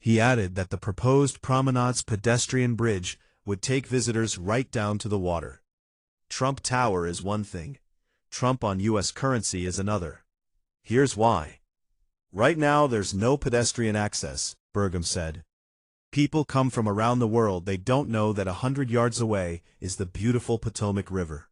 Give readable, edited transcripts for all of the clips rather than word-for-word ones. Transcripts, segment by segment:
He added that the proposed promenade's pedestrian bridge would take visitors right down to the water. Trump Tower is one thing. Trump on U.S. currency is another. Here's why. Right now there's no pedestrian access, Burgum said. People come from around the world. They don't know that 100 yards away is the beautiful Potomac River.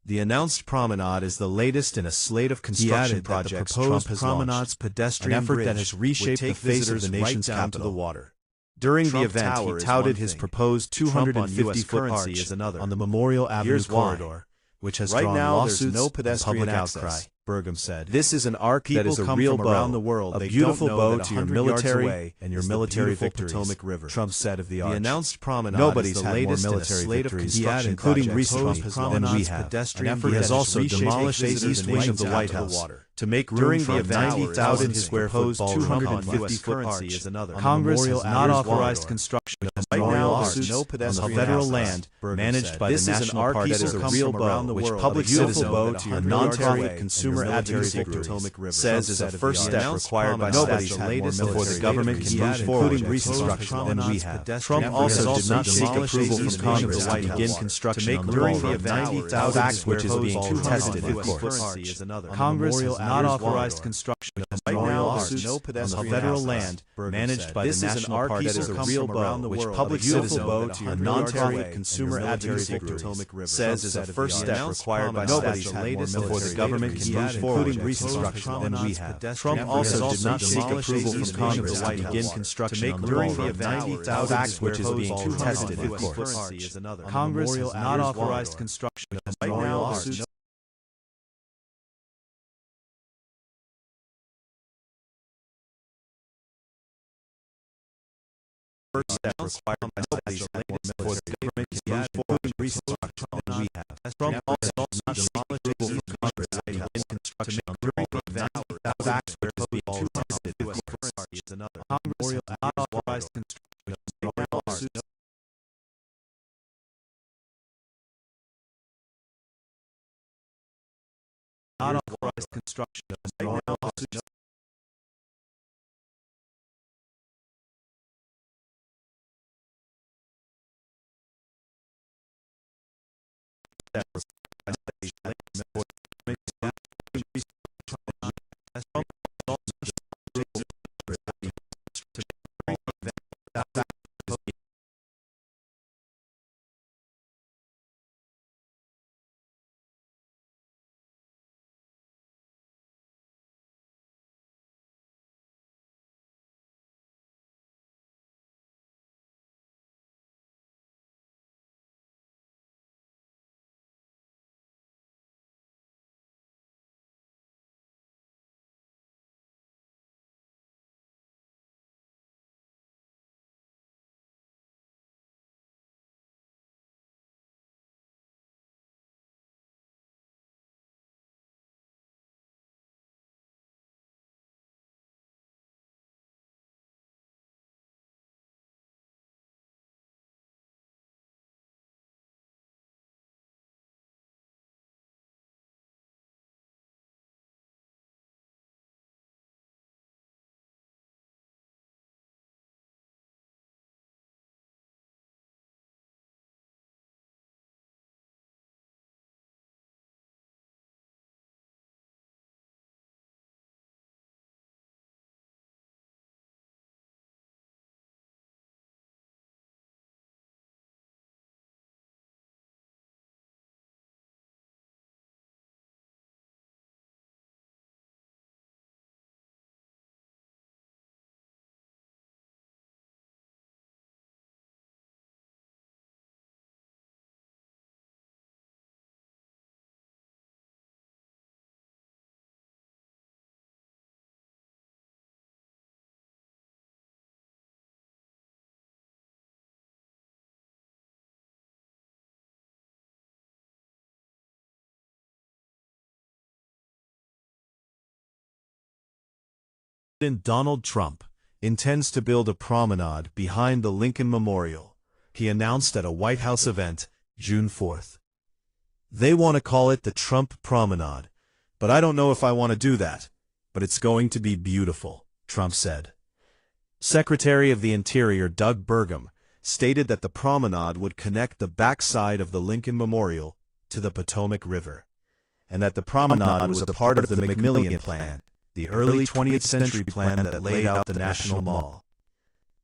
The announced promenade is the latest in a slate of construction projects Trump has launched, an effort that has reshaped the face of the nation's capital. Water. During the event, he touted his proposed 250-foot arch on the Memorial Avenue corridor, which has drawn lawsuits and public outcry. Burgum said, "This is an arc that is a real bow, a beautiful bow to your military and your military victories." Potomac River. Trump said of the arch. The announced promenade Nobody's is the latest military victories, including recently than we have. An effort he has also demolished the east wing of the White House to make room for a 90,000 square foot 250-foot arch. Congress has not authorized construction of a memorial arch on the federal land managed by the National Park. That is a real bow, which public citizen to your non-profit consumer advocacy group says is a first step required by statute before the government can move forward with construction than we have. Trump also did not seek approval from Congress to begin construction on the ballroom, a fact which is being contested, of course. Congress has not authorized construction of a memorial arch on the federal land managed by the National Park. That is a real bow, which public citizen to your non-profit consumer advocacy group says is a first step required by statute before the government can move forward with construction than we have. Trump also did not seek approval from Congress to begin construction on the ballroom, a fact which is being contested, of course. Congress has not authorized construction of a memorial arch. First step required by statute before the government can move forward with construction than we have. Trump also did not seek approval from Congress to begin construction on the ballroom, a fact which is being contested, of course. Congress has not authorized construction of a memorial arch. Not authorized construction of a memorial arch. That requires before the government can move forward with construction President Donald Trump intends to build a promenade behind the Lincoln Memorial, he announced at a White House event June 4th. They want to call it the Trump Promenade, but I don't know if I want to do that. But it's going to be beautiful, Trump said. Secretary of the Interior Doug Burgum stated that the promenade would connect the backside of the Lincoln Memorial to the Potomac River, and that the promenade was a part of the McMillan Plan, the early 20th century plan that laid out the National Mall.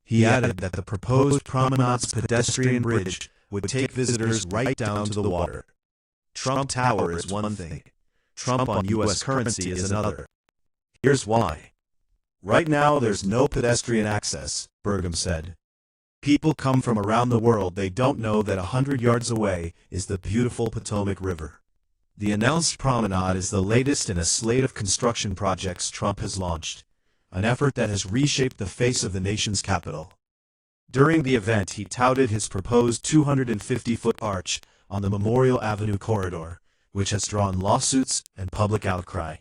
He added that the proposed promenade's pedestrian bridge would take visitors right down to the water. Trump Tower is one thing. Trump on U.S. currency is another. Here's why. Right now there's no pedestrian access, Burgum said. People come from around the world. They don't know that 100 yards away is the beautiful Potomac River. The announced promenade is the latest in a slate of construction projects Trump has launched, an effort that has reshaped the face of the nation's capital. During the event, he touted his proposed 250-foot arch on the Memorial Avenue corridor, which has drawn lawsuits and public outcry.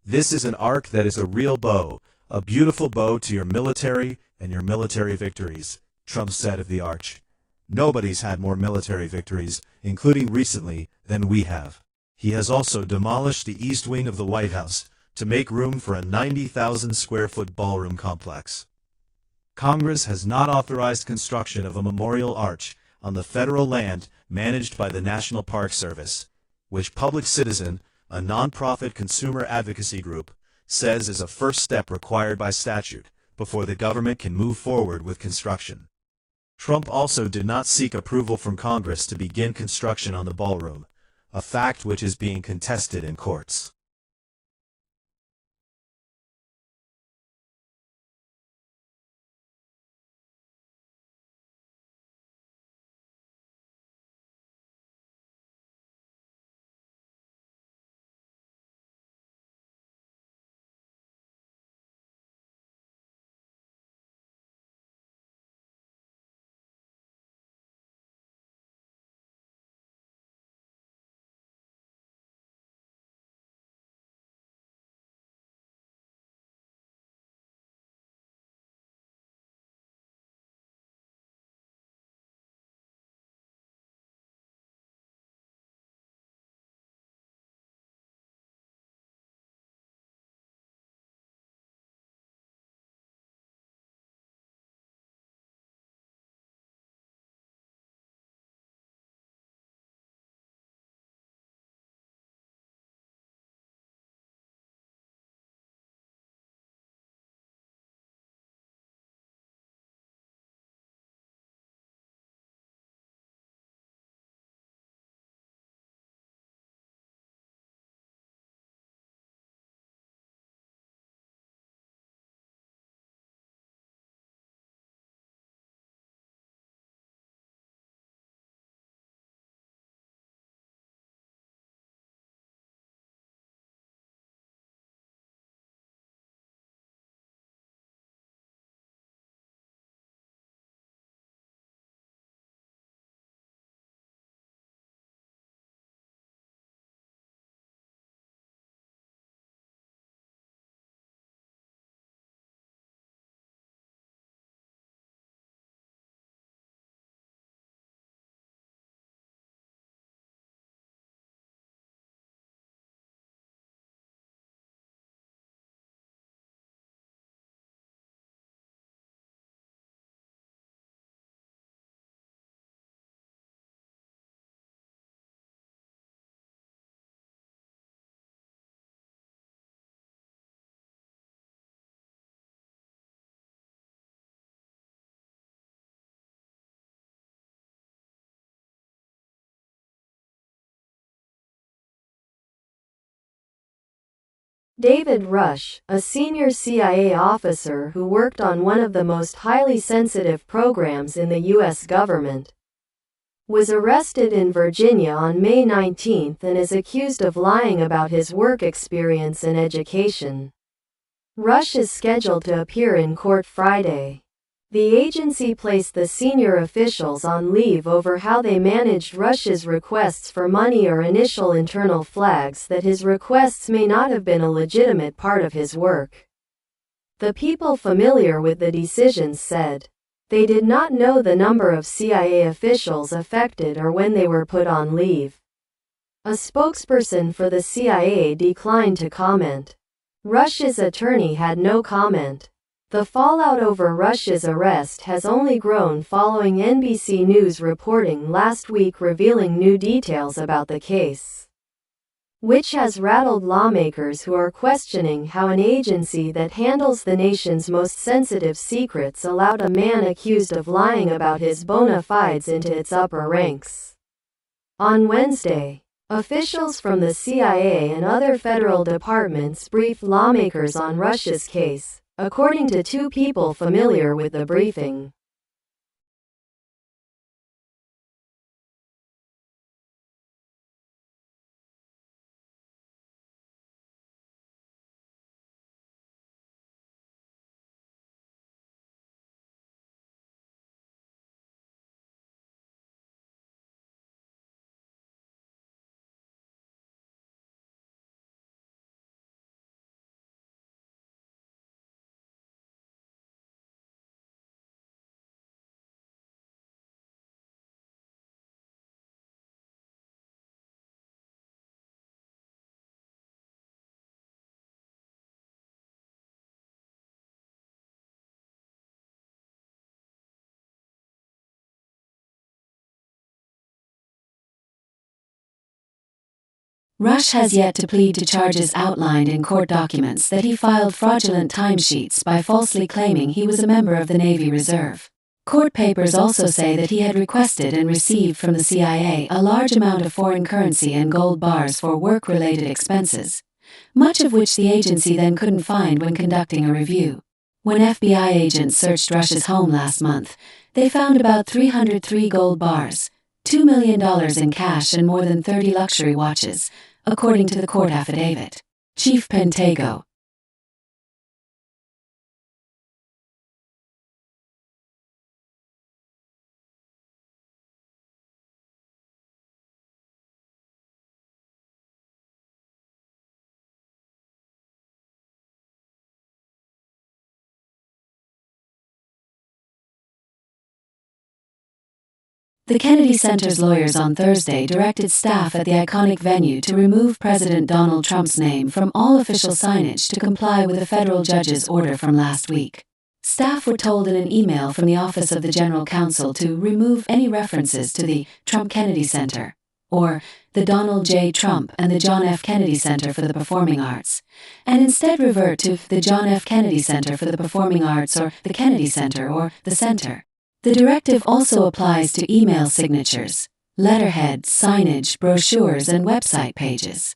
This is an arc that is a real bow, a beautiful bow to your military and your military victories, Trump said of the arch. Nobody's had more military victories, including recently, than we have. He has also demolished the east wing of the White House to make room for a 90,000-square-foot ballroom complex. Congress has not authorized construction of a memorial arch on the federal land managed by the National Park Service, which Public Citizen, a nonprofit consumer advocacy group, says is a first step required by statute before the government can move forward with construction. Trump also did not seek approval from Congress to begin construction on the ballroom, a fact which is being contested in courts. David Rush, a senior CIA officer who worked on one of the most highly sensitive programs in the U.S. government, was arrested in Virginia on May 19 and is accused of lying about his work experience and education. Rush is scheduled to appear in court Friday. The agency placed the senior officials on leave over how they managed Rush's requests for money or initial internal flags that his requests may not have been a legitimate part of his work. The people familiar with the decisions said they did not know the number of CIA officials affected or when they were put on leave. A spokesperson for the CIA declined to comment. Rush's attorney had no comment. The fallout over Rush's arrest has only grown following NBC News reporting last week revealing new details about the case, which has rattled lawmakers who are questioning how an agency that handles the nation's most sensitive secrets allowed a man accused of lying about his bona fides into its upper ranks. On Wednesday, officials from the CIA and other federal departments briefed lawmakers on Rush's case, according to two people familiar with the briefing. Rush has yet to plead to charges outlined in court documents that he filed fraudulent timesheets by falsely claiming he was a member of the Navy Reserve. Court papers also say that he had requested and received from the CIA a large amount of foreign currency and gold bars for work-related expenses, much of which the agency then couldn't find when conducting a review. When FBI agents searched Rush's home last month, they found about 303 gold bars, $2 million in cash and more than 30 luxury watches, according to the court affidavit. Chief Pentago. The Kennedy Center's lawyers on Thursday directed staff at the iconic venue to remove President Donald Trump's name from all official signage to comply with a federal judge's order from last week. Staff were told in an email from the Office of the General Counsel to remove any references to the Trump Kennedy Center, or the Donald J. Trump and the John F. Kennedy Center for the Performing Arts, and instead revert to the John F. Kennedy Center for the Performing Arts or the Kennedy Center or the Center. The directive also applies to email signatures, letterheads, signage, brochures, and website pages.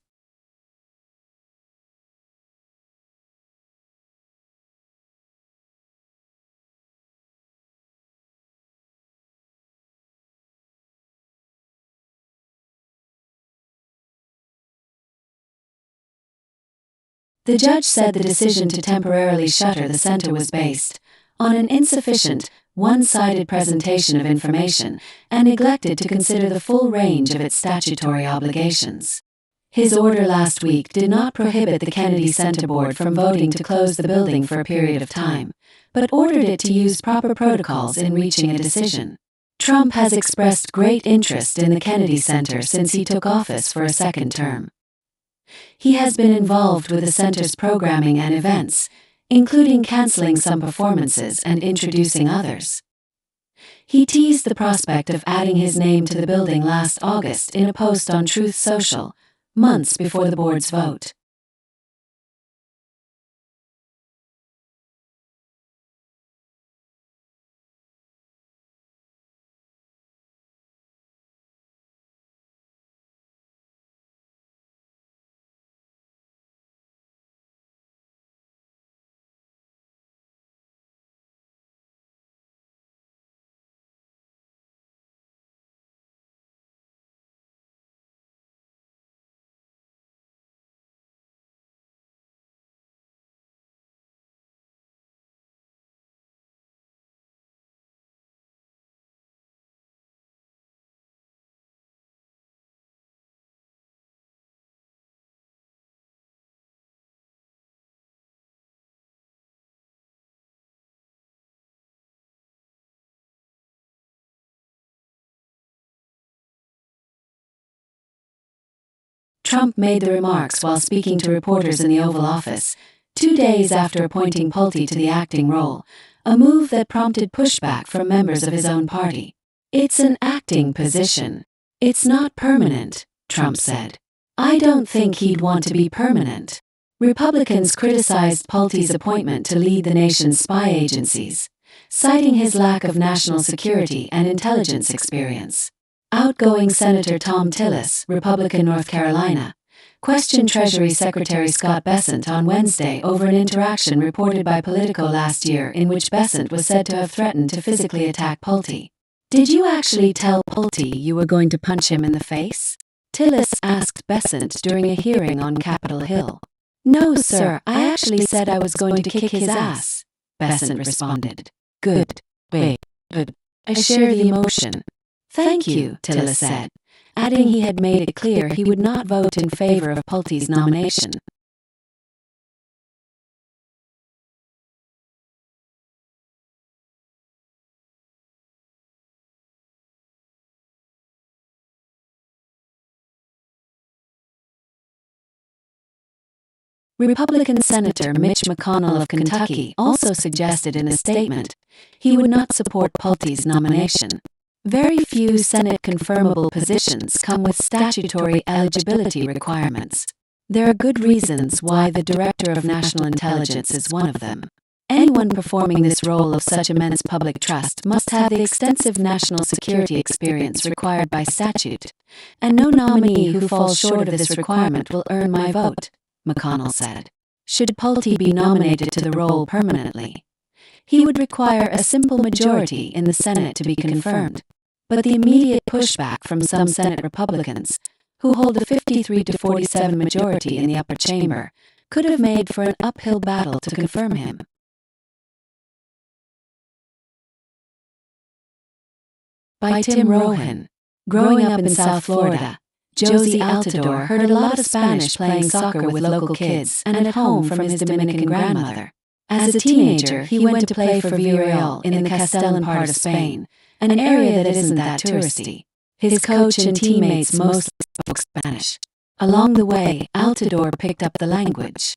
The judge said the decision to temporarily shutter the center was based on an insufficient, one-sided presentation of information and neglected to consider the full range of its statutory obligations. His order last week did not prohibit the Kennedy Center Board from voting to close the building for a period of time, but ordered it to use proper protocols in reaching a decision. Trump has expressed great interest in the Kennedy Center since he took office for a second term. He has been involved with the center's programming and events, including canceling some performances and introducing others. He teased the prospect of adding his name to the building last August in a post on Truth Social, months before the board's vote. Trump made the remarks while speaking to reporters in the Oval Office, 2 days after appointing Pulte to the acting role, a move that prompted pushback from members of his own party. "It's an acting position. It's not permanent," Trump said. "I don't think he'd want to be permanent." Republicans criticized Pulte's appointment to lead the nation's spy agencies, citing his lack of national security and intelligence experience. Outgoing Senator Thom Tillis, Republican North Carolina, questioned Treasury Secretary Scott Bessent on Wednesday over an interaction reported by Politico last year in which Bessent was said to have threatened to physically attack Pulte. "Did you actually tell Pulte you were going to punch him in the face?" Tillis asked Bessent during a hearing on Capitol Hill. "No, sir, I actually said I was going to kick his ass," Bessent responded. "Good. I share the emotion." "Thank you," Tillis said, adding he had made it clear he would not vote in favor of Pulte's nomination. Republican Senator Mitch McConnell of Kentucky also suggested in a statement he would not support Pulte's nomination. Very few Senate confirmable positions come with statutory eligibility requirements. There are good reasons why the Director of National Intelligence is one of them. Anyone performing this role of such immense public trust must have the extensive national security experience required by statute, and no nominee who falls short of this requirement will earn my vote, McConnell said. Should Pulte be nominated to the role permanently, he would require a simple majority in the Senate to be confirmed. But the immediate pushback from some Senate Republicans, who hold a 53-47 majority in the upper chamber, could have made for an uphill battle to confirm him. By Tim Rohan. Growing up in South Florida, Josie Altidore heard a lot of Spanish playing soccer with local kids and at home from his Dominican grandmother. As a teenager, he went to play for Villarreal in the Castellan part of Spain, an area that isn't that touristy. His coach and teammates mostly spoke Spanish. Along the way, Altidore picked up the language.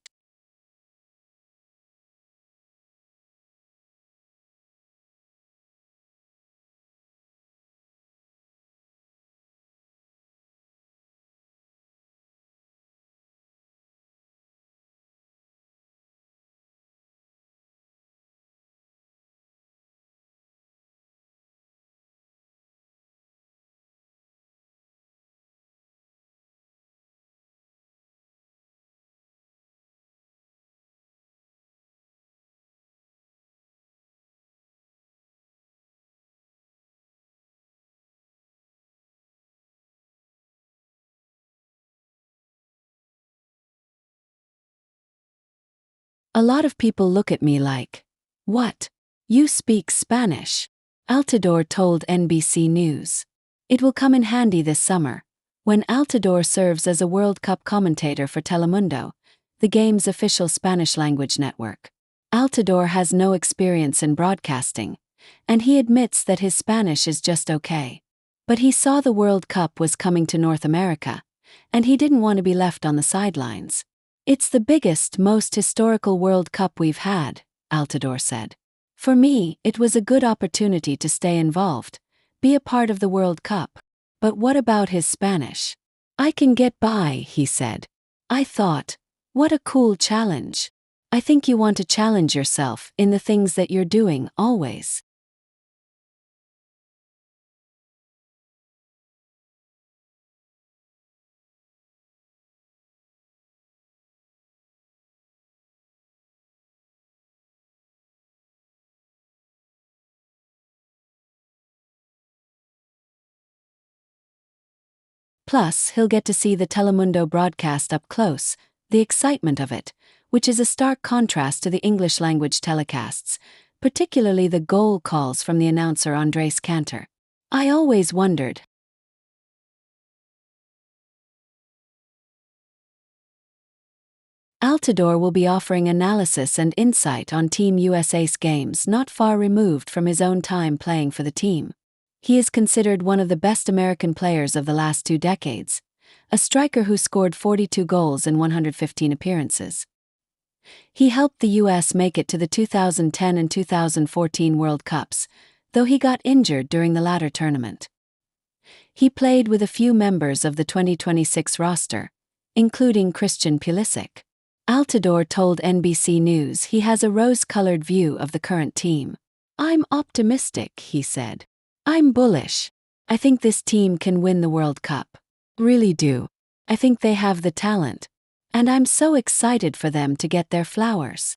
A lot of people look at me like, "What? You speak Spanish?" Altidore told NBC News. It will come in handy this summer, when Altidore serves as a World Cup commentator for Telemundo, the game's official Spanish-language network. Altidore has no experience in broadcasting, and he admits that his Spanish is just okay. But he saw the World Cup was coming to North America, and he didn't want to be left on the sidelines. "It's the biggest, most historical World Cup we've had," Altidore said. "For me, it was a good opportunity to stay involved, be a part of the World Cup. But what about his Spanish? I can get by," he said. "I thought, what a cool challenge. I think you want to challenge yourself in the things that you're doing always." Plus, he'll get to see the Telemundo broadcast up close, the excitement of it, which is a stark contrast to the English-language telecasts, particularly the goal calls from the announcer Andres Cantor. "I always wondered." Altidore will be offering analysis and insight on Team USA's games not far removed from his own time playing for the team. He is considered one of the best American players of the last 2 decades, a striker who scored 42 goals in 115 appearances. He helped the U.S. make it to the 2010 and 2014 World Cups, though he got injured during the latter tournament. He played with a few members of the 2026 roster, including Christian Pulisic. Altidore told NBC News he has a rose-colored view of the current team. "I'm optimistic," he said. "I'm bullish. I think this team can win the World Cup. Really do. I think they have the talent. And I'm so excited for them to get their flowers."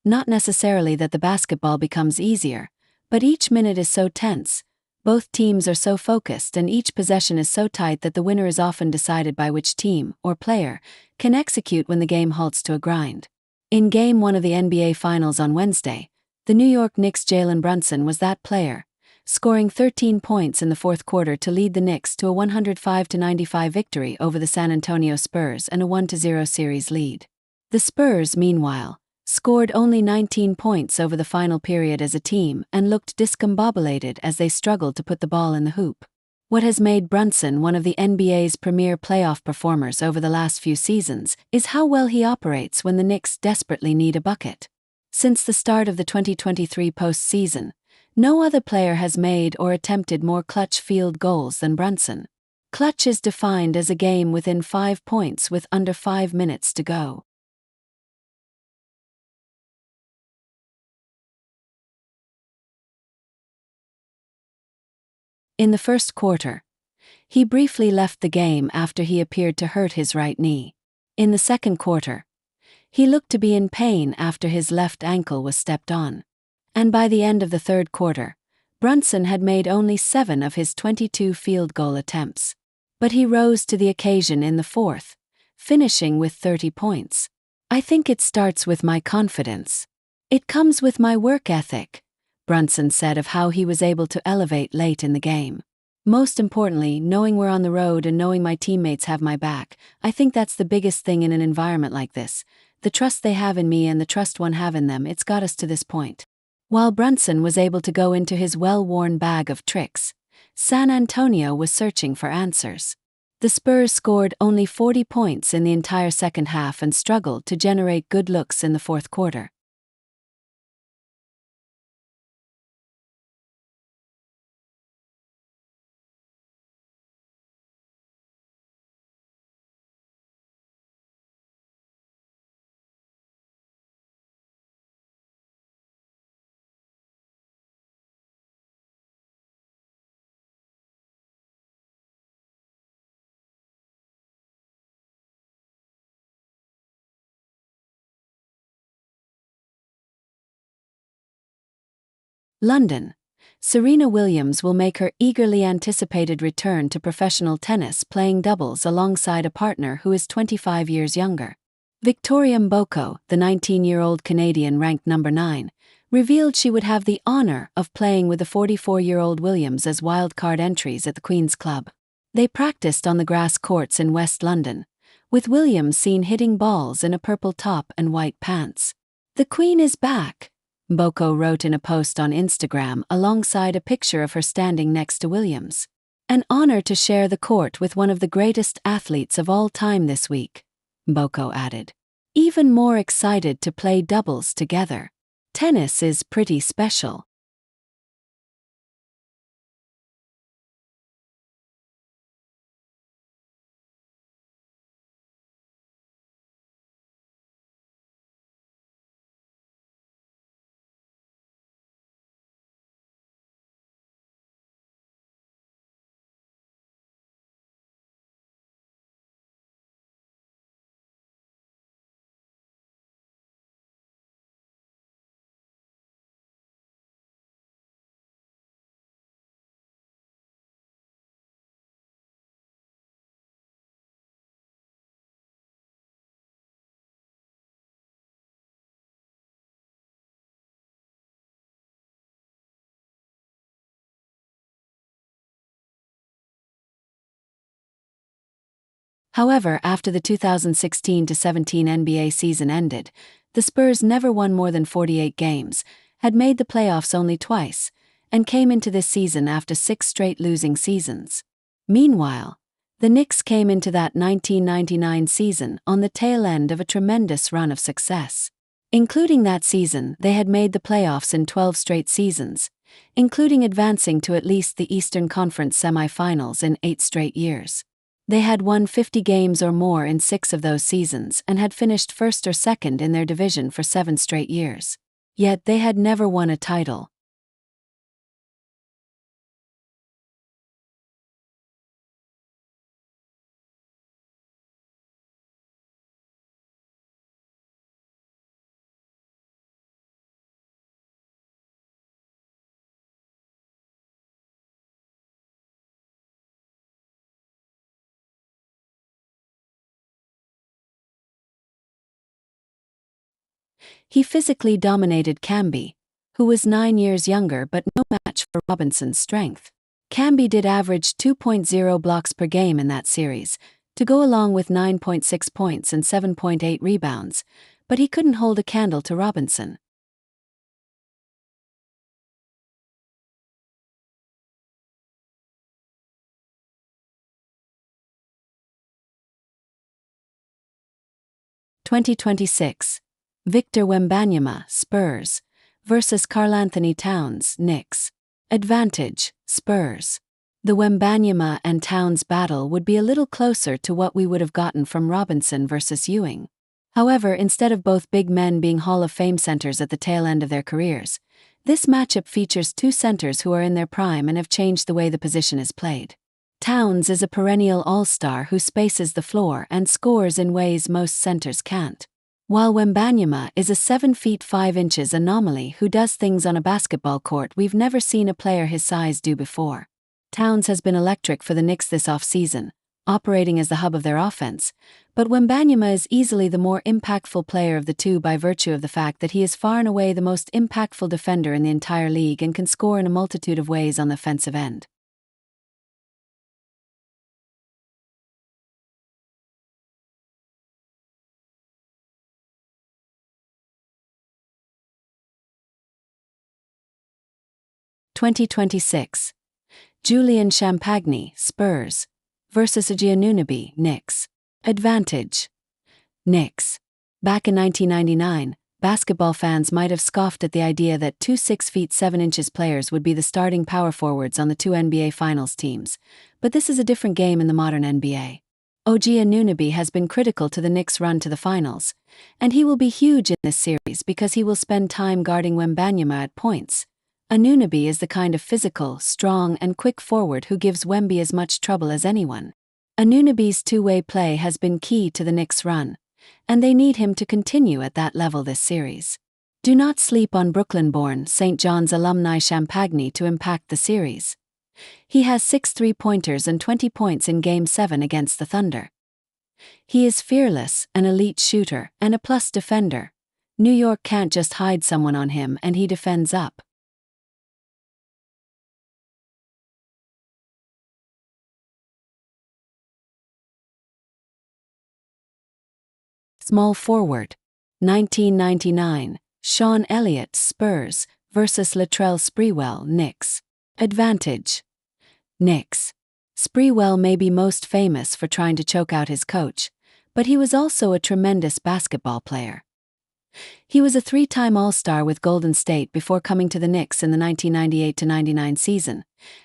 Not necessarily that the basketball becomes easier, but each minute is so tense, both teams are so focused, and each possession is so tight that the winner is often decided by which team, or player, can execute when the game halts to a grind. In Game 1 of the NBA Finals on Wednesday, the New York Knicks' Jalen Brunson was that player, scoring 13 points in the fourth quarter to lead the Knicks to a 105-95 victory over the San Antonio Spurs and a 1-0 series lead. The Spurs, meanwhile, scored only 19 points over the final period as a team and looked discombobulated as they struggled to put the ball in the hoop. What has made Brunson one of the NBA's premier playoff performers over the last few seasons is how well he operates when the Knicks desperately need a bucket. Since the start of the 2023 postseason, no other player has made or attempted more clutch field goals than Brunson. Clutch is defined as a game within 5 points with under 5 minutes to go. In the first quarter, he briefly left the game after he appeared to hurt his right knee. In the second quarter, he looked to be in pain after his left ankle was stepped on. And by the end of the third quarter, Brunson had made only 7 of his 22 field goal attempts. But he rose to the occasion in the fourth, finishing with 30 points. "I think it starts with my confidence. It comes with my work ethic," Brunson said of how he was able to elevate late in the game. "Most importantly, knowing we're on the road and knowing my teammates have my back. I think that's the biggest thing in an environment like this. The trust they have in me and the trust one have in them, it's got us to this point." While Brunson was able to go into his well-worn bag of tricks, San Antonio was searching for answers. The Spurs scored only 40 points in the entire second half and struggled to generate good looks in the fourth quarter. London. Serena Williams will make her eagerly anticipated return to professional tennis, playing doubles alongside a partner who is 25 years younger. Victoria Mboko, the 19-year-old Canadian ranked number 9, revealed she would have the honor of playing with the 44-year-old Williams as wildcard entries at the Queen's Club. They practiced on the grass courts in West London, with Williams seen hitting balls in a purple top and white pants. "The Queen is back," Mboko wrote in a post on Instagram alongside a picture of her standing next to Williams. "An honor to share the court with one of the greatest athletes of all time this week," Mboko added. "Even more excited to play doubles together. Tennis is pretty special." However, after the 2016-17 NBA season ended, the Spurs never won more than 48 games, had made the playoffs only twice, and came into this season after 6 straight losing seasons. Meanwhile, the Knicks came into that 1999 season on the tail end of a tremendous run of success. Including that season, they had made the playoffs in 12 straight seasons, including advancing to at least the Eastern Conference semifinals in 8 straight years. They had won 50 games or more in 6 of those seasons and had finished first or second in their division for 7 straight years. Yet they had never won a title. He physically dominated Camby, who was 9 years younger but no match for Robinson's strength. Camby did average 2.0 blocks per game in that series, to go along with 9.6 points and 7.8 rebounds, but he couldn't hold a candle to Robinson. (2026) Victor Wembanyama, Spurs, versus Karl-Anthony Towns, Knicks. Advantage, Spurs. The Wembanyama and Towns battle would be a little closer to what we would have gotten from Robinson versus Ewing. However, instead of both big men being Hall of Fame centers at the tail end of their careers, this matchup features 2 centers who are in their prime and have changed the way the position is played. Towns is a perennial all-star who spaces the floor and scores in ways most centers can't, while Wembanyama is a 7 feet 5 inches anomaly who does things on a basketball court we've never seen a player his size do before. Towns has been electric for the Knicks this offseason, operating as the hub of their offense, but Wembanyama is easily the more impactful player of the two by virtue of the fact that he is far and away the most impactful defender in the entire league and can score in a multitude of ways on the offensive end. (2026) Julian Champagny, Spurs, versus OG Anunoby, Knicks. Advantage, Knicks. Back in 1999, basketball fans might have scoffed at the idea that 2 6 feet 7 inches players would be the starting power forwards on the 2 NBA Finals teams, but this is a different game in the modern NBA. OG Anunoby has been critical to the Knicks' run to the finals, and he will be huge in this series because he will spend time guarding Wembanyama at points. Anunoby is the kind of physical, strong, and quick forward who gives Wemby as much trouble as anyone. Anunoby's two-way play has been key to the Knicks' run, and they need him to continue at that level this series. Do not sleep on Brooklyn-born St. John's alumni Champagny to impact the series. He has 6 three-pointers and 20 points in Game 7 against the Thunder. He is fearless, an elite shooter, and a plus defender. New York can't just hide someone on him and he defends up. Small forward. 1999, Sean Elliott, Spurs, versus Latrell Sprewell, Knicks. Advantage, Knicks. Sprewell may be most famous for trying to choke out his coach, but he was also a tremendous basketball player. He was a 3-time All-Star with Golden State before coming to the Knicks in the 1998-99 season,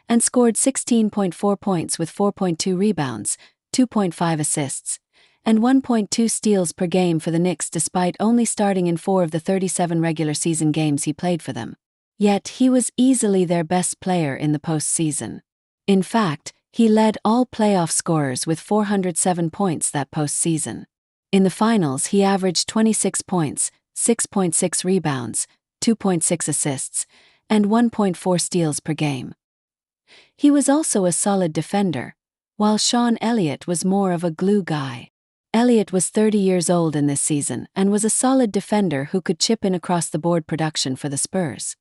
and scored 16.4 points with 4.2 rebounds, 2.5 assists, and 1.2 steals per game for the Knicks despite only starting in 4 of the 37 regular season games he played for them. Yet he was easily their best player in the postseason. In fact, he led all playoff scorers with 407 points that postseason. In the finals, he averaged 26 points, 6.6 rebounds, 2.6 assists, and 1.4 steals per game. He was also a solid defender, while Sean Elliott was more of a glue guy. Elliott was 30 years old in this season and was a solid defender who could chip in across-the-board production for the Spurs.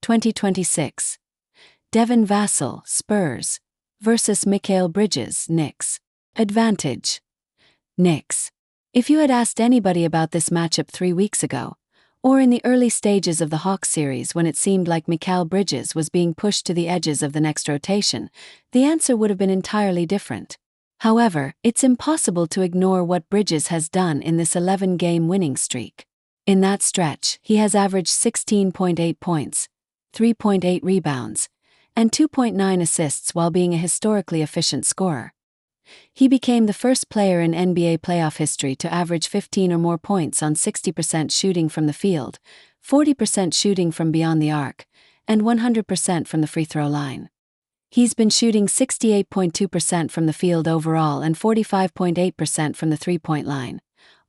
(2026) Devin Vassell, Spurs, versus Mikal Bridges, Knicks. Advantage. Knicks. If you had asked anybody about this matchup 3 weeks ago, or in the early stages of the Hawks series when it seemed like Mikal Bridges was being pushed to the edges of the next rotation, the answer would have been entirely different. However, it's impossible to ignore what Bridges has done in this 11-game winning streak. In that stretch, he has averaged 16.8 points, 3.8 rebounds, and 2.9 assists while being a historically efficient scorer. He became the first player in NBA playoff history to average 15 or more points on 60% shooting from the field, 40% shooting from beyond the arc, and 100% from the free throw line. He's been shooting 68.2% from the field overall and 45.8% from the three-point line,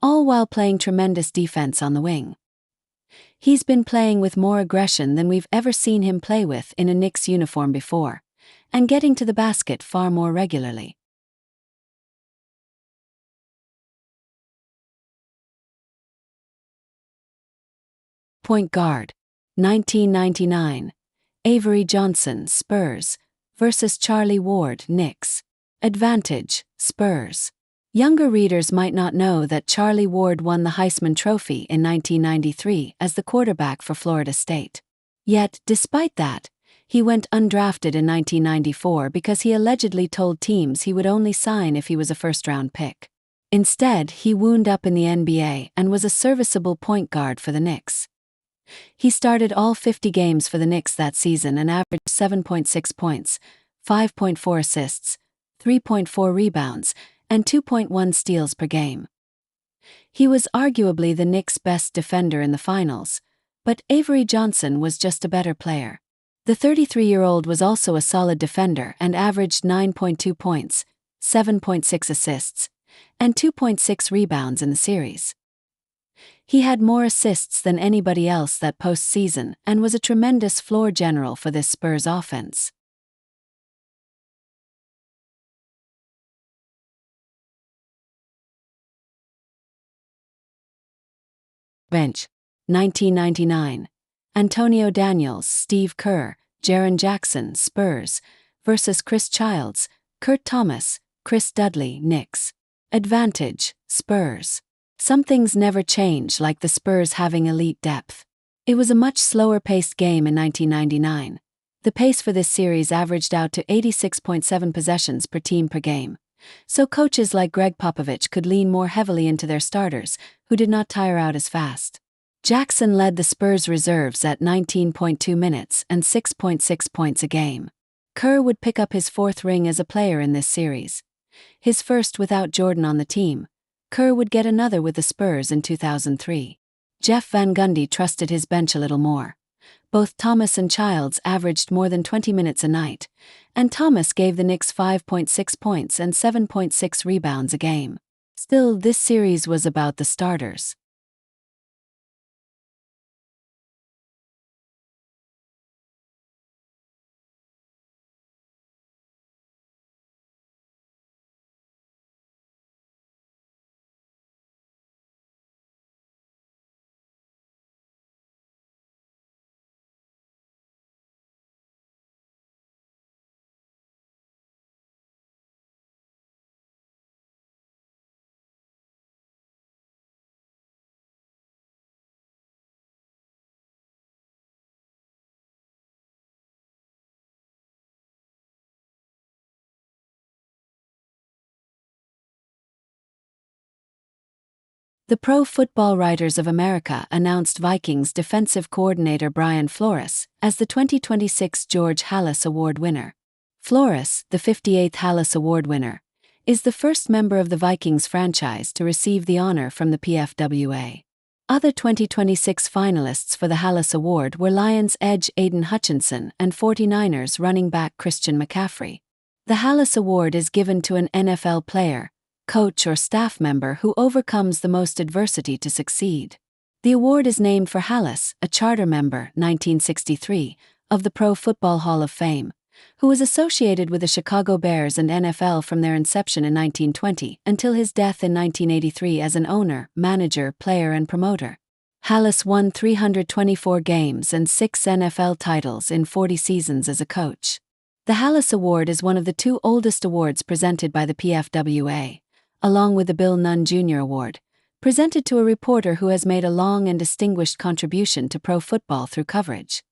all while playing tremendous defense on the wing. He's been playing with more aggression than we've ever seen him play with in a Knicks uniform before, and getting to the basket far more regularly. Point guard. 1999. Avery Johnson, Spurs, versus Charlie Ward, Knicks. Advantage, Spurs. Younger readers might not know that Charlie Ward won the Heisman Trophy in 1993 as the quarterback for Florida State. Yet, despite that, he went undrafted in 1994 because he allegedly told teams he would only sign if he was a first-round pick. Instead, he wound up in the NBA and was a serviceable point guard for the Knicks. He started all 50 games for the Knicks that season and averaged 7.6 points, 5.4 assists, 3.4 rebounds, and 2.1 steals per game. He was arguably the Knicks' best defender in the finals, but Avery Johnson was just a better player. The 33-year-old was also a solid defender and averaged 9.2 points, 7.6 assists, and 2.6 rebounds in the series. He had more assists than anybody else that postseason and was a tremendous floor general for this Spurs offense. Bench. 1999. Antonio Daniels, Steve Kerr, Jaren Jackson, Spurs, versus Chris Childs, Kurt Thomas, Chris Dudley, Knicks. Advantage, Spurs. Some things never change, like the Spurs having elite depth. It was a much slower-paced game in 1999. The pace for this series averaged out to 86.7 possessions per team per game. So coaches like Greg Popovich could lean more heavily into their starters, who did not tire out as fast. Jackson led the Spurs reserves at 19.2 minutes and 6.6 points a game. Kerr would pick up his fourth ring as a player in this series. His first without Jordan on the team. Kerr would get another with the Spurs in 2003. Jeff Van Gundy trusted his bench a little more. Both Thomas and Childs averaged more than 20 minutes a night, and Thomas gave the Knicks 5.6 points and 7.6 rebounds a game. Still, this series was about the starters. The Pro Football Writers of America announced Vikings defensive coordinator Brian Flores as the 2026 George Halas Award winner. Flores, the 58th Halas Award winner, is the first member of the Vikings franchise to receive the honor from the PFWA. Other 2026 finalists for the Halas Award were Lions edge Aiden Hutchinson and 49ers running back Christian McCaffrey. The Halas Award is given to an NFL player, coach or staff member who overcomes the most adversity to succeed. The award is named for Halas, a charter member, 1963, of the Pro Football Hall of Fame, who was associated with the Chicago Bears and NFL from their inception in 1920 until his death in 1983 as an owner, manager, player and promoter. Halas won 324 games and 6 NFL titles in 40 seasons as a coach. The Hallis Award is one of the two oldest awards presented by the PFWA, along with the Bill Nunn Jr. Award, presented to a reporter who has made a long and distinguished contribution to pro football through coverage.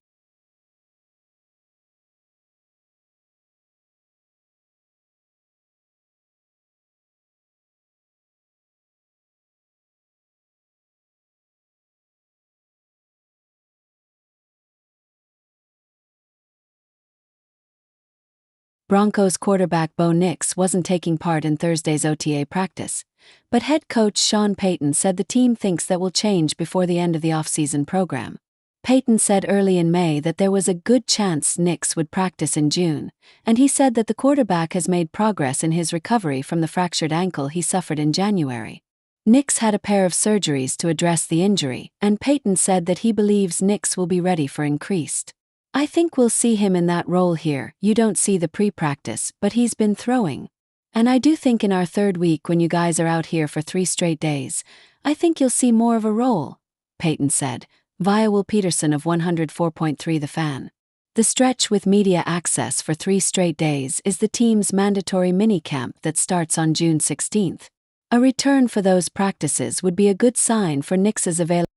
Broncos quarterback Bo Nix wasn't taking part in Thursday's OTA practice, but head coach Sean Payton said the team thinks that will change before the end of the offseason program. Payton said early in May that there was a good chance Nix would practice in June, and he said that the quarterback has made progress in his recovery from the fractured ankle he suffered in January. Nix had a pair of surgeries to address the injury, and Payton said that he believes Nix will be ready for increased. I think we'll see him in that role here. You don't see the pre-practice, but he's been throwing. And I do think in our third week when you guys are out here for 3 straight days, I think you'll see more of a role, Payton said, via Will Peterson of 104.3 The Fan. The stretch with media access for 3 straight days is the team's mandatory minicamp that starts on June 16th. A return for those practices would be a good sign for Nix's availability.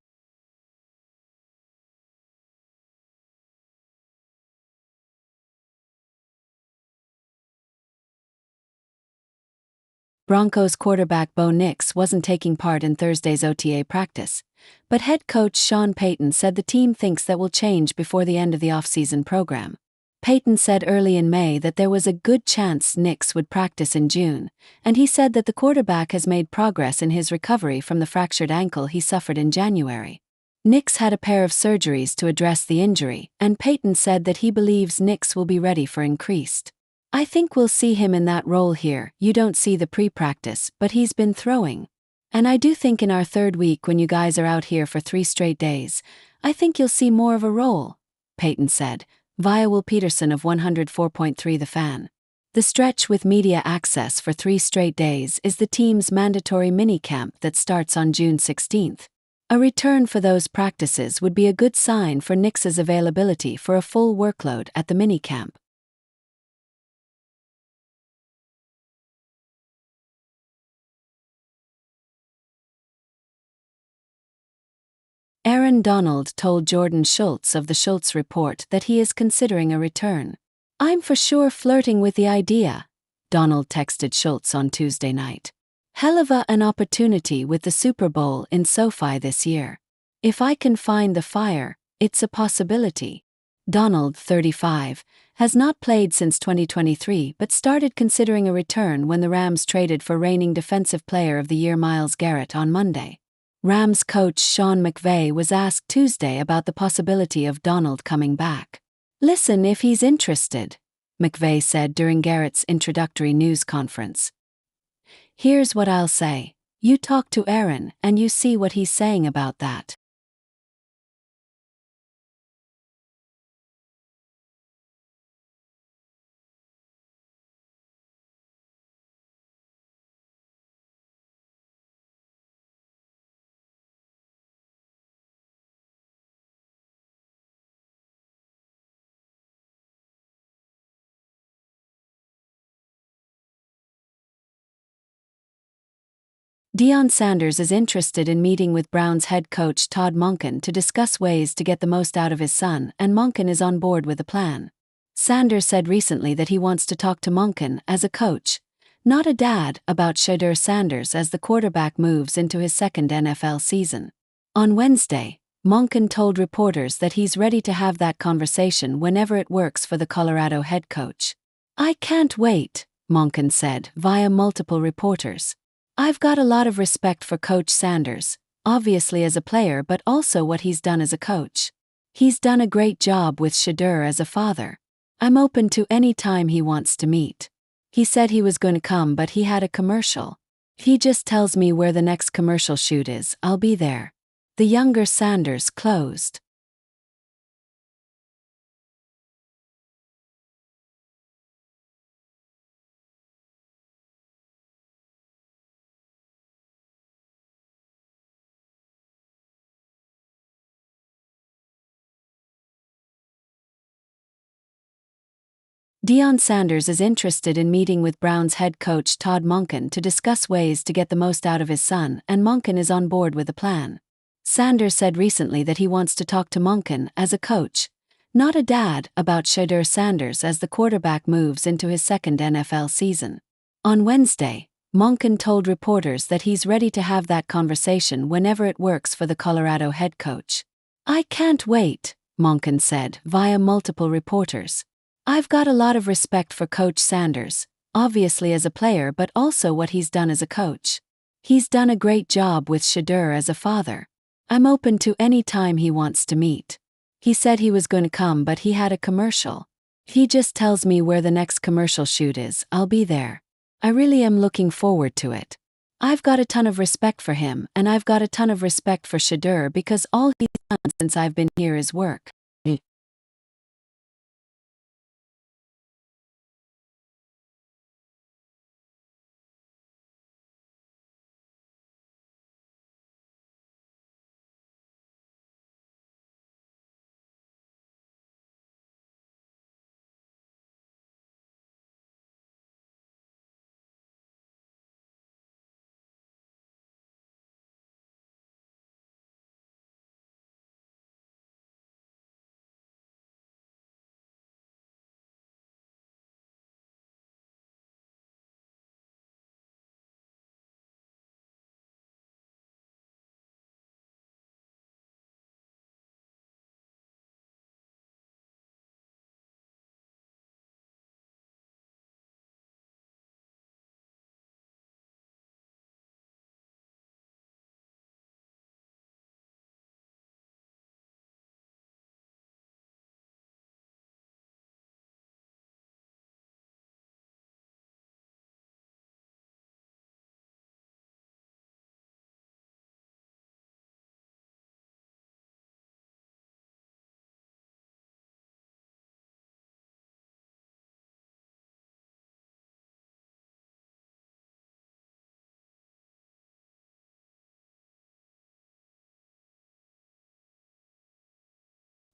Broncos quarterback Bo Nix wasn't taking part in Thursday's OTA practice, but head coach Sean Payton said the team thinks that will change before the end of the offseason program. Payton said early in May that there was a good chance Nix would practice in June, and he said that the quarterback has made progress in his recovery from the fractured ankle he suffered in January. Nix had a pair of surgeries to address the injury, and Payton said that he believes Nix will be ready for increased. I think we'll see him in that role here. You don't see the pre-practice, but he's been throwing. And I do think in our third week when you guys are out here for 3 straight days, I think you'll see more of a role, Payton said, via Will Peterson of 104.3 The Fan. The stretch with media access for 3 straight days is the team's mandatory minicamp that starts on June 16th. A return for those practices would be a good sign for Nix's availability for a full workload at the minicamp. Aaron Donald told Jordan Schultz of the Schultz Report that he is considering a return. "I'm for sure flirting with the idea," Donald texted Schultz on Tuesday night. "Hell of an opportunity with the Super Bowl in SoFi this year. If I can find the fire, it's a possibility." Donald, 35, has not played since 2023 but started considering a return when the Rams traded for reigning Defensive Player of the Year Myles Garrett on Monday. Rams coach Sean McVay was asked Tuesday about the possibility of Donald coming back. "Listen if he's interested," McVay said during Garrett's introductory news conference. "Here's what I'll say. You talk to Aaron and you see what he's saying about that." Deion Sanders is interested in meeting with Browns head coach Todd Monken to discuss ways to get the most out of his son, and Monken is on board with the plan. Sanders said recently that he wants to talk to Monken as a coach, not a dad, about Shedeur Sanders as the quarterback moves into his second NFL season. On Wednesday, Monken told reporters that he's ready to have that conversation whenever it works for the Colorado head coach. "I can't wait," Monken said via multiple reporters. "I've got a lot of respect for Coach Sanders, obviously as a player but also what he's done as a coach. He's done a great job with Shedeur as a father. I'm open to any time he wants to meet. He said he was going to come but he had a commercial. He just tells me where the next commercial shoot is, I'll be there." The younger Sanders closed. Deion Sanders is interested in meeting with Browns head coach Todd Monken to discuss ways to get the most out of his son, and Monken is on board with the plan. Sanders said recently that he wants to talk to Monken as a coach, not a dad, about Shedeur Sanders as the quarterback moves into his second NFL season. On Wednesday, Monken told reporters that he's ready to have that conversation whenever it works for the Colorado head coach. "I can't wait," Monken said via multiple reporters. "I've got a lot of respect for Coach Sanders, obviously as a player but also what he's done as a coach. He's done a great job with Shedeur as a father. I'm open to any time he wants to meet. He said he was going to come but he had a commercial. He just tells me where the next commercial shoot is, I'll be there. I really am looking forward to it. I've got a ton of respect for him and I've got a ton of respect for Shedeur because all he's done since I've been here is work."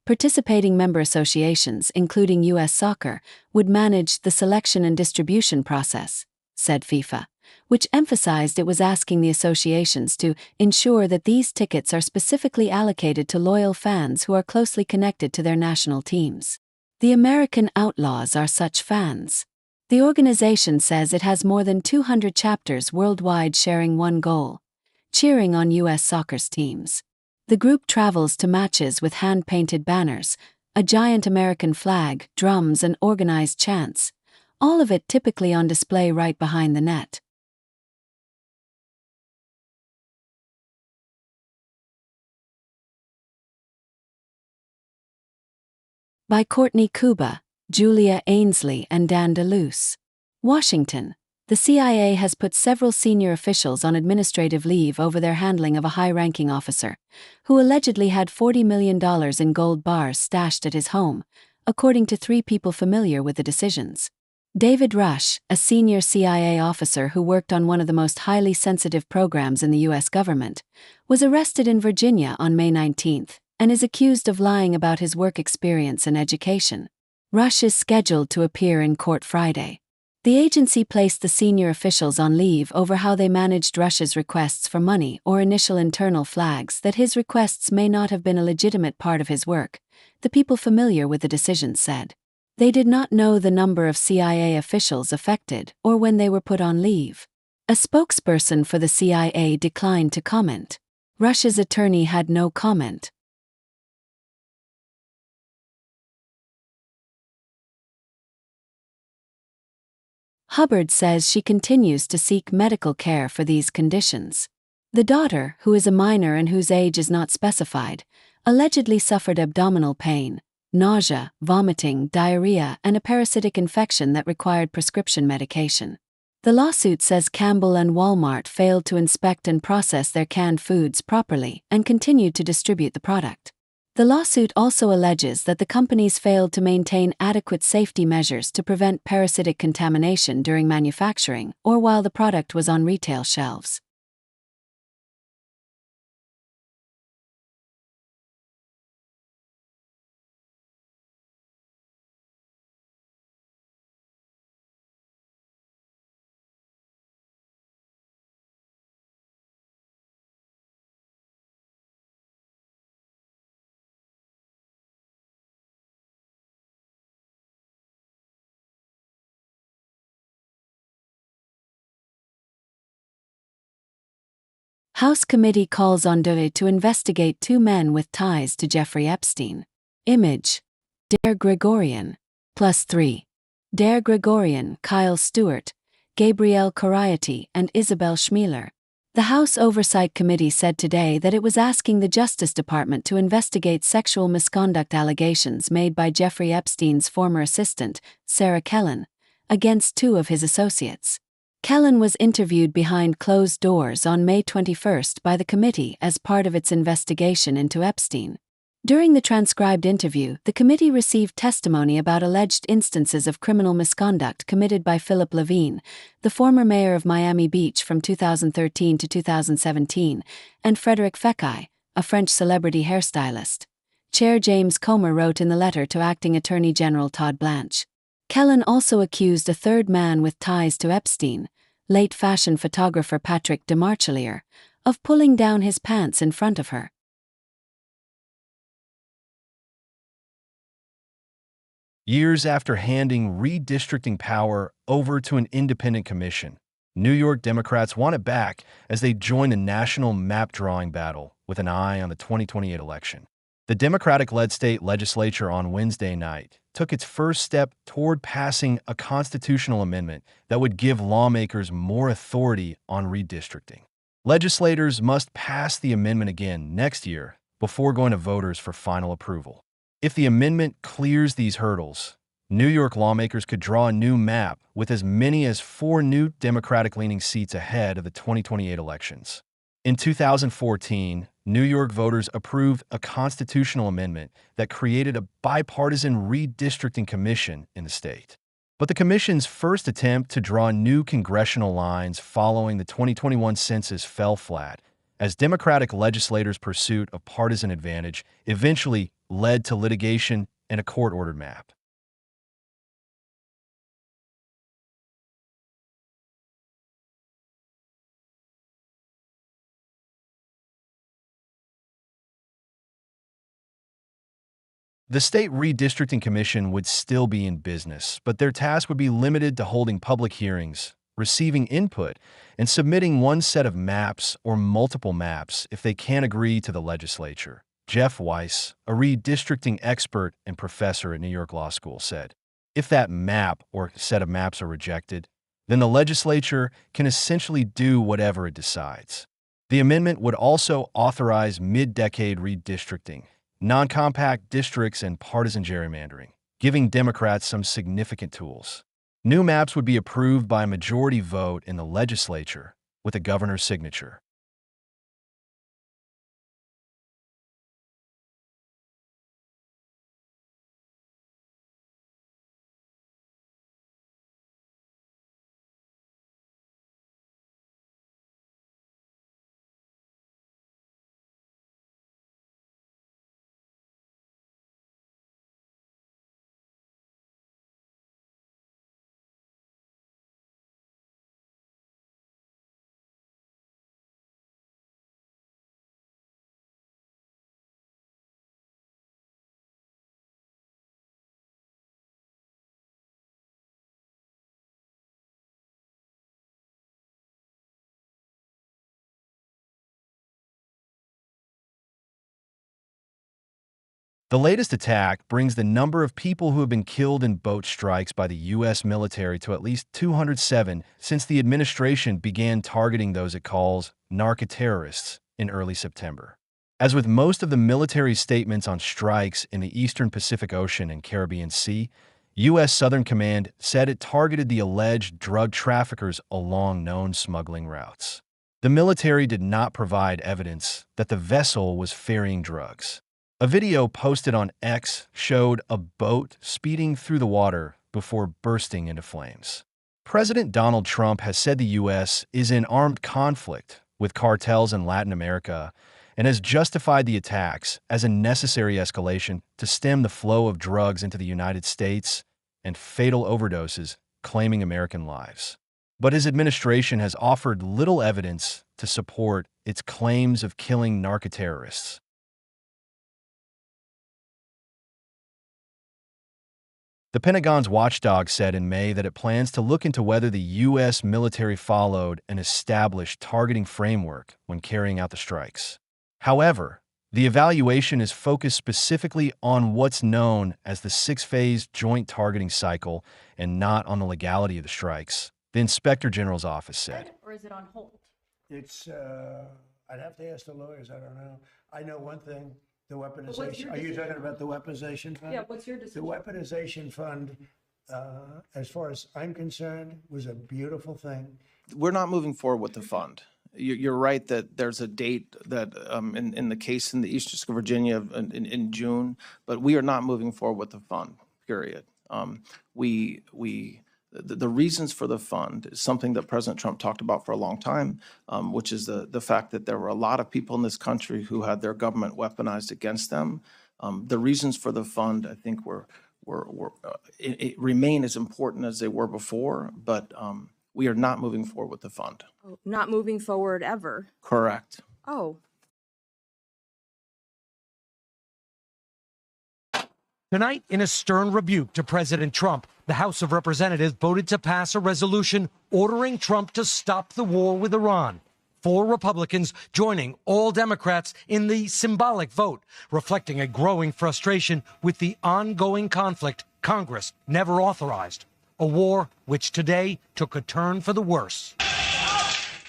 Participating member associations, including U.S. Soccer, would manage the selection and distribution process, said FIFA, which emphasized it was asking the associations to ensure that these tickets are specifically allocated to loyal fans who are closely connected to their national teams. The American Outlaws are such fans. The organization says it has more than 200 chapters worldwide sharing one goal: cheering on U.S. Soccer's teams. The group travels to matches with hand-painted banners, a giant American flag, drums and organized chants, all of it typically on display right behind the net. By Courtney Kuba, Julia Ainsley and Dan DeLuce. Washington. The CIA has put several senior officials on administrative leave over their handling of a high-ranking officer, who allegedly had $40 million in gold bars stashed at his home, according to 3 people familiar with the decisions. David Rush, a senior CIA officer who worked on one of the most highly sensitive programs in the U.S. government, was arrested in Virginia on May 19 and is accused of lying about his work experience and education. Rush is scheduled to appear in court Friday. The agency placed the senior officials on leave over how they managed Rush's requests for money or initial internal flags that his requests may not have been a legitimate part of his work, the people familiar with the decision said. They did not know the number of CIA officials affected or when they were put on leave. A spokesperson for the CIA declined to comment. Rush's attorney had no comment. Hubbard says she continues to seek medical care for these conditions. The daughter, who is a minor and whose age is not specified, allegedly suffered abdominal pain, nausea, vomiting, diarrhea, and a parasitic infection that required prescription medication. The lawsuit says Campbell and Walmart failed to inspect and process their canned foods properly and continued to distribute the product. The lawsuit also alleges that the companies failed to maintain adequate safety measures to prevent parasitic contamination during manufacturing or while the product was on retail shelves. House committee calls on DOJ to investigate 2 men with ties to Jeffrey Epstein. Image. Dare Gregorian. +3. Dare Gregorian, Kyle Stewart, Gabrielle Coriati, and Isabel Schmealer. The House Oversight Committee said today that it was asking the Justice Department to investigate sexual misconduct allegations made by Jeffrey Epstein's former assistant, Sarah Kellen, against 2 of his associates. Kellen was interviewed behind closed doors on May 21 by the committee as part of its investigation into Epstein. During the transcribed interview, the committee received testimony about alleged instances of criminal misconduct committed by Philip Levine, the former mayor of Miami Beach from 2013 to 2017, and Frédéric Fekkai, a French celebrity hairstylist. Chair James Comer wrote in the letter to Acting Attorney General Todd Blanche. Kellen also accused a 3rd man with ties to Epstein, late fashion photographer Patrick Demarchelier, of pulling down his pants in front of her. Years after handing redistricting power over to an independent commission, New York Democrats want it back as they join a national map-drawing battle with an eye on the 2028 election. The Democratic-led state legislature on Wednesday night took its first step toward passing a constitutional amendment that would give lawmakers more authority on redistricting. Legislators must pass the amendment again next year before going to voters for final approval. If the amendment clears these hurdles, New York lawmakers could draw a new map with as many as 4 new Democratic-leaning seats ahead of the 2028 elections. In 2014, New York voters approved a constitutional amendment that created a bipartisan redistricting commission in the state. But the commission's first attempt to draw new congressional lines following the 2021 census fell flat, as Democratic legislators' pursuit of partisan advantage eventually led to litigation and a court-ordered map. The State Redistricting Commission would still be in business, but their task would be limited to holding public hearings, receiving input, and submitting one set of maps or multiple maps if they can't agree to the legislature. Jeff Weiss, a redistricting expert and professor at New York Law School, said, "If that map or set of maps are rejected, then the legislature can essentially do whatever it decides." The amendment would also authorize mid-decade redistricting, non-compact districts, and partisan gerrymandering, giving Democrats some significant tools. New maps would be approved by a majority vote in the legislature with a governor's signature. The latest attack brings the number of people who have been killed in boat strikes by the U.S. military to at least 207 since the administration began targeting those it calls narco-terrorists in early September. As with most of the military's statements on strikes in the Eastern Pacific Ocean and Caribbean Sea, U.S. Southern Command said it targeted the alleged drug traffickers along known smuggling routes. The military did not provide evidence that the vessel was ferrying drugs. A video posted on X showed a boat speeding through the water before bursting into flames. President Donald Trump has said the U.S. is in armed conflict with cartels in Latin America and has justified the attacks as a necessary escalation to stem the flow of drugs into the United States and fatal overdoses claiming American lives. But his administration has offered little evidence to support its claims of killing narco-terrorists. The Pentagon's watchdog said in May that it plans to look into whether the U.S. military followed an established targeting framework when carrying out the strikes. However, the evaluation is focused specifically on what's known as the six-phase joint targeting cycle and not on the legality of the strikes, the Inspector General's office said. Or is it on hold? It's, I'd have to ask the lawyers, I don't know. I know one thing, the what's weaponization, your are you decision? talking about the weaponization fund? Yeah, what's your The decision? weaponization fund, as far as I'm concerned, was a beautiful thing. We're not moving forward with the fund. You're right that there's a date that in the case in the East District of Virginia in June, but we are not moving forward with the fund, period. The reasons for the fund is something that President Trump talked about for a long time, which is the fact that there were a lot of people in this country who had their government weaponized against them. The reasons for the fund, I think, remain as important as they were before, but we are not moving forward with the fund. Oh, not moving forward ever. Correct. Oh, Tonight, in a stern rebuke to President Trump, the House of Representatives voted to pass a resolution ordering Trump to stop the war with Iran. 4 Republicans joining all Democrats in the symbolic vote, reflecting a growing frustration with the ongoing conflict Congress never authorized. A war which today took a turn for the worse.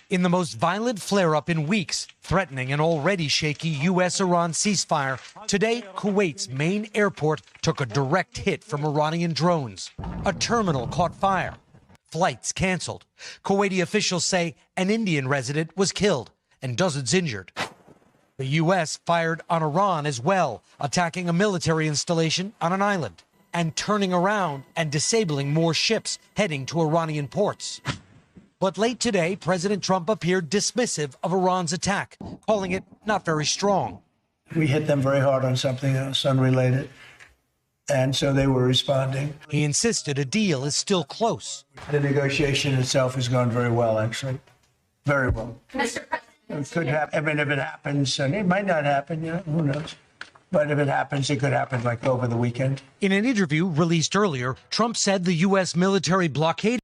In the most violent flare-up in weeks, threatening an already shaky U.S.-Iran ceasefire, today Kuwait's main airport took a direct hit from Iranian drones. A terminal caught fire. Flights canceled. Kuwaiti officials say an Indian resident was killed and dozens injured. The U.S. fired on Iran as well, attacking a military installation on an island and turning around and disabling more ships heading to Iranian ports. But late today, President Trump appeared dismissive of Iran's attack, calling it not very strong. We hit them very hard on something else unrelated, and so they were responding. He insisted a deal is still close. The negotiation itself has gone very well, actually. Very well. It could happen. I mean, if it happens, and it might not happen, who knows? But if it happens, it could happen like over the weekend. In an interview released earlier, Trump said the U.S. military blockade